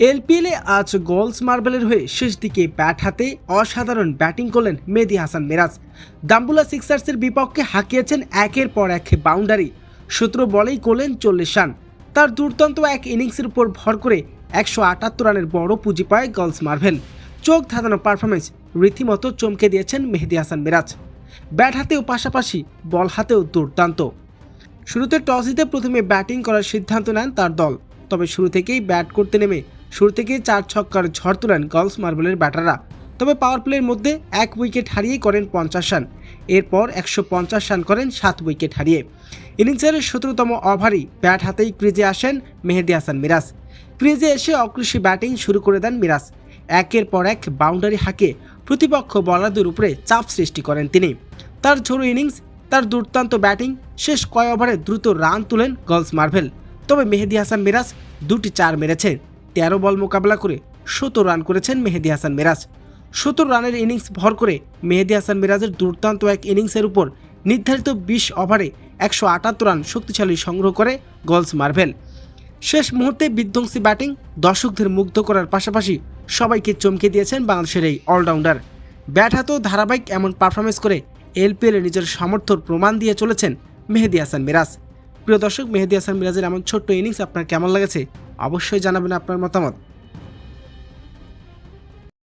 এলপিএলে আজ গোলস মার্বেলের হয়ে শেষ দিকে ব্যাট হাতে অসাধারণ ব্যাটিং করলেন মেহেদী হাসান মিরাজ। দাম্বুলা সিক্সার্সের বিপক্ষে হাঁকিয়েছেন একের পর এক বাউন্ডারি, 17 বলেই করলেন 40 রান। তার দুর্দান্ত এক ইনিংসের উপর ভর করে 178 রানের বড় পুঁজি পায় গোলস মার্বেল। চোখ ধাঁধানো পারফরমেন্স, রীতিমতো চমকে দিয়েছেন মেহেদী হাসান মিরাজ। ব্যাট হাতেও পাশাপাশি বল হাতেও দুর্দান্ত। শুরুতে টস জিতে প্রথমে ব্যাটিং করার সিদ্ধান্ত নেন তার দল, তবে শুরু থেকেই ব্যাট করতে নেমে শুরু থেকেই 4 ছক্কার ঝড় তোলেন গোলস মার্বেলের ব্যাটাররা। তবে পাওয়ার প্লের মধ্যে 1 উইকেট হারিয়ে করেন 50 রান। এরপর 150 রান করেন 7 উইকেট হারিয়ে। ইনিংসের 17তম ওভারেই ব্যাট হাতেই ক্রিজে আসেন মেহেদী হাসান মিরাজ। ক্রিজে এসে অকৃষি ব্যাটিং শুরু করে দেন মিরাজ। একের পর এক বাউন্ডারি হাঁকিয়ে প্রতিপক্ষ বোলারদের উপরে চাপ সৃষ্টি করেন তিনি। তার ঝোড়ো ইনিংস, তার দুর্দান্ত ব্যাটিং, শেষ কয় ওভারে দ্রুত রান তুলেন গোলস মার্বেল। তবে মেহেদী হাসান মিরাজ 2টি 4 মেরেছে। 13 বল মোকাবেলা করে 17 রান করেছেন মেহেদী হাসান মিরাজ। 17 রানের ইনিংস ভর করে মেহেদী হাসান মিরাজের দুর্দান্ত এক ইনিংসের উপর নির্ধারিত 20 ওভারে 178 রান শক্তিশালী সংগ্রহ করে গোলস মার্বেল। শেষ মুহূর্তে বিধ্বংসী ব্যাটিং দর্শকদের মুগ্ধ করার পাশাপাশি সবাইকে চমকে দিয়েছেন বাংলাদেশের এই অলরাউন্ডার। ব্যাট হাতেও ধারাবাহিক এমন পারফরমেন্স করে এলপিএলে নিজের সামর্থ্যর প্রমাণ দিয়ে চলেছেন মেহেদী হাসান মিরাজ। প্রিয় দর্শক, মেহেদী হাসান মিরাজের এমন ছোট্ট ইনিংস আপনার কেমন লেগেছে অবশ্যই জানাবেন আপনার মতামত।